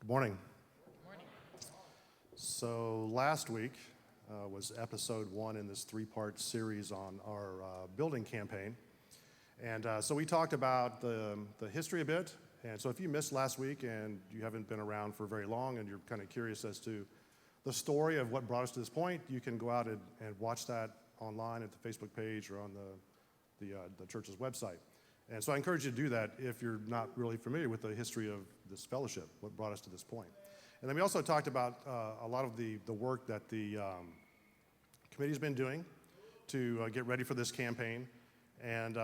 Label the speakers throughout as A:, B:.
A: Morning. So last week was episode 1 in this 3-part series on our building campaign. And so we talked about the history a bit. And so if you missed last week and you haven't been around for very long and you're kind of curious as to the story of what brought us to this point, you can go out and watch that online at the Facebook page or on the church's website. And so I encourage you to do that if you're not really familiar with the history of this fellowship, what brought us to this point. And then we also talked about a lot of the work that the committee's been doing to get ready for this campaign. And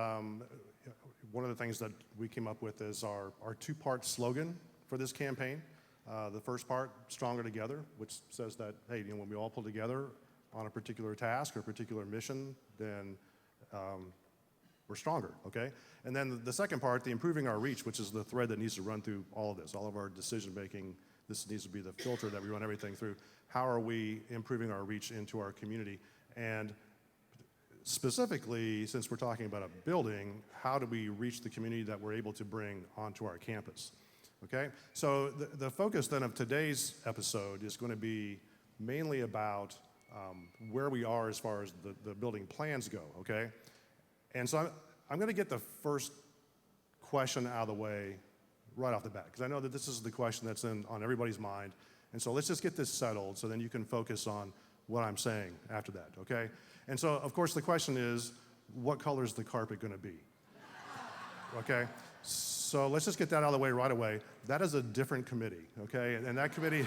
A: one of the things that we came up with is our 2-part slogan for this campaign. The first part, Stronger Together, which says that, hey, when we all pull together on a particular task or a particular mission, then we're stronger, okay? And then the second part, the Improving Our Reach, which is the thread that needs to run through all of this, all of our decision-making. This needs to be the filter that we run everything through. How are we improving our reach into our community? And specifically, since we're talking about a building, how do we reach the community that we're able to bring onto our campus? Okay? So the focus then of today's episode is going to be mainly about where we are as far as the building plans go, okay? And so I'm going to get the first question out of the way right off the bat, because I know that this is the question that's on everybody's mind. And so let's just get this settled so then you can focus on what I'm saying after that, okay? And so, of course, the question is, what color is the carpet going to be? Okay? So let's just get that out of the way right away. That is a different committee, okay? And that committee,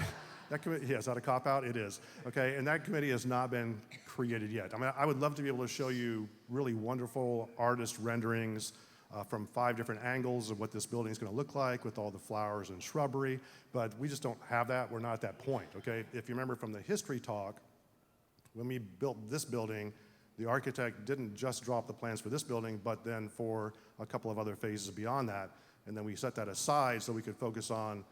A: yeah, is that a cop-out? It is, okay? And that committee has not been created yet. I mean, I would love to be able to show you really wonderful artist renderings from 5 different angles of what this building is going to look like with all the flowers and shrubbery, but we just don't have that. We're not at that point, okay? If you remember from the history talk, when we built this building, the architect didn't just drop the plans for this building, but then for a couple of other phases beyond that, and then we set that aside so we could focus on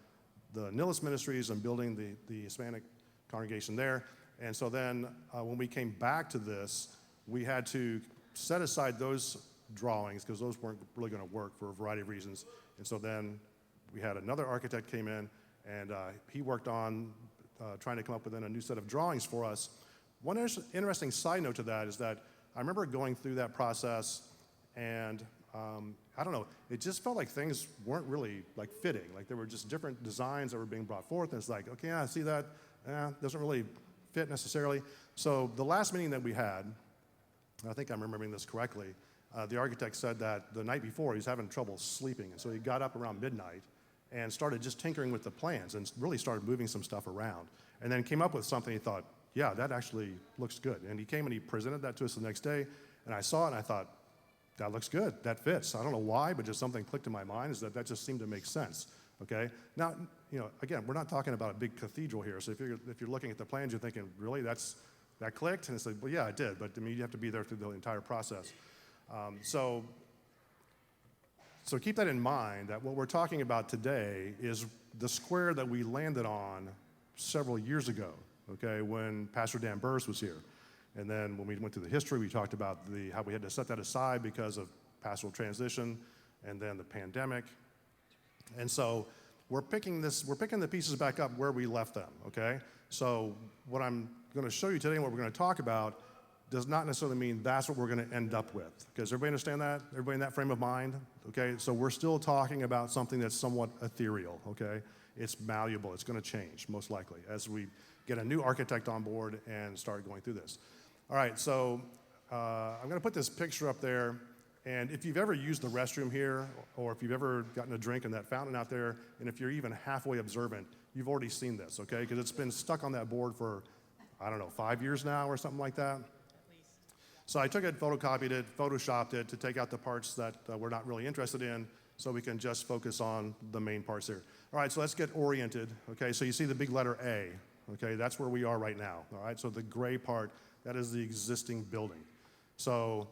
A: the Nillis Ministries and building the Hispanic congregation there. And so then when we came back to this, we had to set aside those drawings because those weren't really going to work for a variety of reasons. And so then we had another architect came in, and he worked on trying to come up with a new set of drawings for us. One interesting side note to that is that I remember going through that process, and I don't know, it just felt like things weren't really like fitting. Like there were just different designs that were being brought forth, and it's like, okay, I see that, doesn't really fit necessarily. So the last meeting that we had, I think I'm remembering this correctly, the architect said that the night before he was having trouble sleeping, and so he got up around midnight and started just tinkering with the plans and really started moving some stuff around, and then came up with something he thought, yeah, that actually looks good. And he came and he presented that to us the next day, and I saw it and I thought, that looks good, that fits. I don't know why, but just something clicked in my mind is that just seemed to make sense, okay? Now, again, we're not talking about a big cathedral here, so if you're looking at the plans, you're thinking, really, that clicked? And it's like, well, yeah, it did, but I mean, you have to be there through the entire process. So keep that in mind, that what we're talking about today is the square that we landed on several years ago, okay, when Pastor Dan Burris was here. And then when we went through the history, we talked about how we had to set that aside because of pastoral transition and then the pandemic. And so we're picking the pieces back up where we left them, okay? So what I'm going to show you today and what we're going to talk about does not necessarily mean that's what we're going to end up with. Does everybody understand that? Everybody in that frame of mind? Okay, so we're still talking about something that's somewhat ethereal, okay? It's malleable. It's going to change, most likely, as we get a new architect on board and start going through this. All right, so I'm going to put this picture up there, and if you've ever used the restroom here, or if you've ever gotten a drink in that fountain out there, and if you're even halfway observant, you've already seen this, okay? Because it's been stuck on that board for, I don't know, 5 years now or something like that. So I took it, photocopied it, photoshopped it to take out the parts that we're not really interested in so we can just focus on the main parts here. All right, so let's get oriented. Okay, so you see the big letter A. Okay, that's where we are right now. All right, so the gray part, that is the existing building. So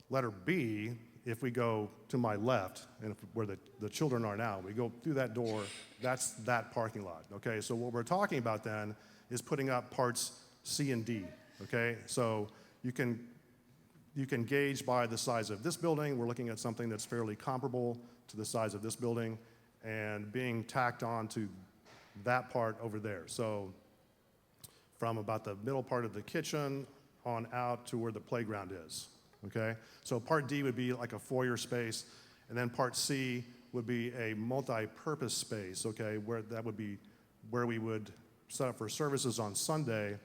A: letter B, if we go to my left, and where the children are now, we go through that door, that's that parking lot. Okay, so what we're talking about then is putting up parts C and D. Okay, so you can gauge by the size of this building. We're looking at something that's fairly comparable to the size of this building, and being tacked on to that part over there. So from about the middle part of the kitchen on out to where the playground is, okay? So part D would be like a foyer space, and then part C would be a multi-purpose space, okay, where that would be where we would set up for services on Sunday.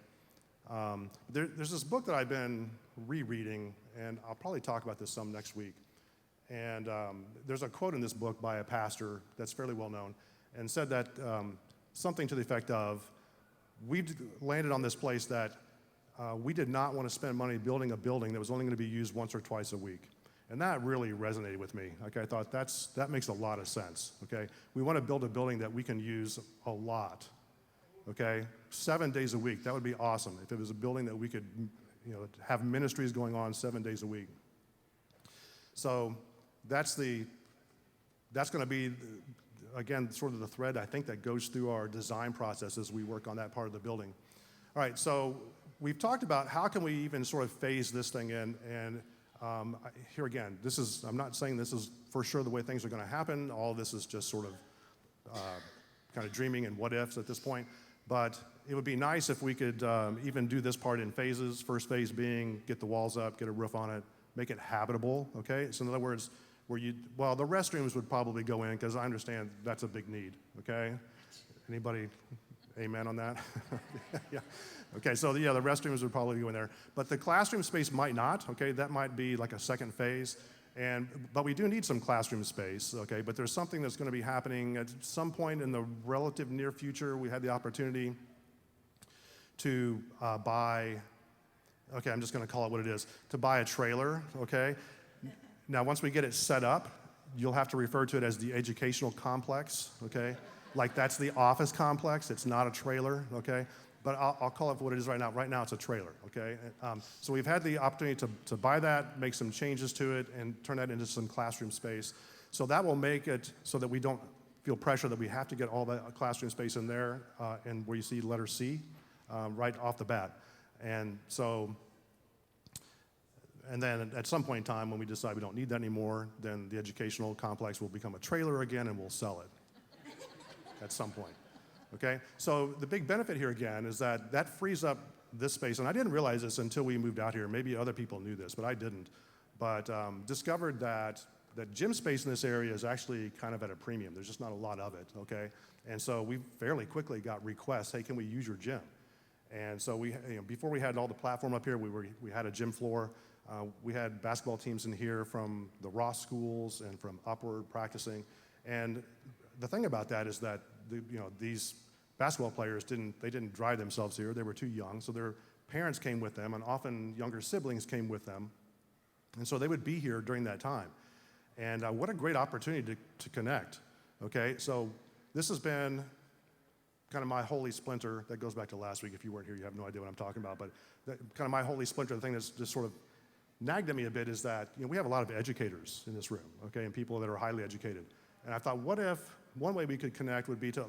A: There's this book that I've been rereading, and I'll probably talk about this some next week. And there's a quote in this book by a pastor that's fairly well known, and said that something to the effect of, we've landed on this place that we did not want to spend money building a building that was only going to be used once or twice a week. And that really resonated with me. Okay, I thought that makes a lot of sense. Okay, we want to build a building that we can use a lot. Okay, 7 days a week. That would be awesome if it was a building that we could, have ministries going on 7 days a week. So that's going to be, again, sort of the thread I think that goes through our design process as we work on that part of the building. All right, so we've talked about how can we even sort of phase this thing in, and here again, I'm not saying this is for sure the way things are going to happen. All of this is just sort of kind of dreaming and what ifs at this point. But it would be nice if we could even do this part in phases. First phase being get the walls up, get a roof on it, make it habitable, okay? So in other words, the restrooms would probably go in, because I understand that's a big need, okay? Anybody amen on that? Yeah. Okay, so the restrooms would probably go in there. But the classroom space might not, okay? That might be like a second phase. But we do need some classroom space, okay? But there's something that's going to be happening at some point in the relative near future. We had the opportunity to buy, okay, I'm just going to call it what it is, to buy a trailer, okay? Now, once we get it set up, you'll have to refer to it as the educational complex, okay? Like that's the office complex. It's not a trailer, okay? But I'll call it for what it is right now. Right now, it's a trailer, okay? So we've had the opportunity to buy that, make some changes to it, and turn that into some classroom space. So that will make it so that we don't feel pressure that we have to get all the classroom space in there, and where you see letter C right off the bat. And then at some point in time, when we decide we don't need that anymore, then the educational complex will become a trailer again, and we'll sell it at some point. Okay, so the big benefit here again is that frees up this space, and I didn't realize this until we moved out here. Maybe other people knew this, but I didn't. But discovered that gym space in this area is actually kind of at a premium. There's just not a lot of it, okay? And so we fairly quickly got requests, hey, can we use your gym? And so before we had all the platform up here, we had a gym floor. We had basketball teams in here from the Ross schools and from Upward practicing. And the thing about that is that these basketball players didn't drive themselves here. They were too young, so their parents came with them, and often younger siblings came with them. And so they would be here during that time. And what a great opportunity to connect, okay? So this has been kind of my holy splinter. That goes back to last week. If you weren't here, you have no idea what I'm talking about. But kind of my holy splinter, the thing that's just sort of nagged at me a bit is that we have a lot of educators in this room, okay, and people that are highly educated. And I thought, what if one way we could connect would be to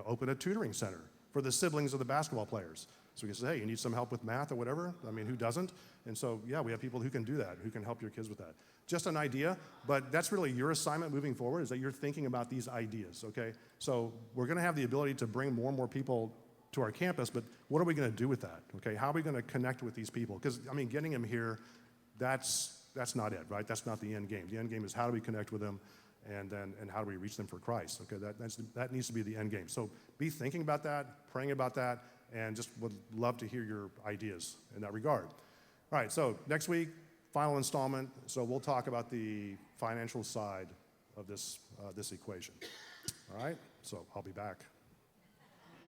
A: open a tutoring center for the siblings of the basketball players. So we can say, hey, you need some help with math or whatever? I mean, who doesn't? And so, yeah, we have people who can do that, who can help your kids with that. Just an idea, but that's really your assignment moving forward, is that you're thinking about these ideas, okay? So we're going to have the ability to bring more and more people to our campus, but what are we going to do with that, okay? How are we going to connect with these people? Because, I mean, getting them here, that's not it, right? That's not the end game. The end game is how do we connect with them, and how do we reach them for Christ, okay? That needs to be the end game. So be thinking about that, praying about that, and just would love to hear your ideas in that regard. All right, so next week, final installment. So we'll talk about the financial side of this equation. All right, so I'll be back.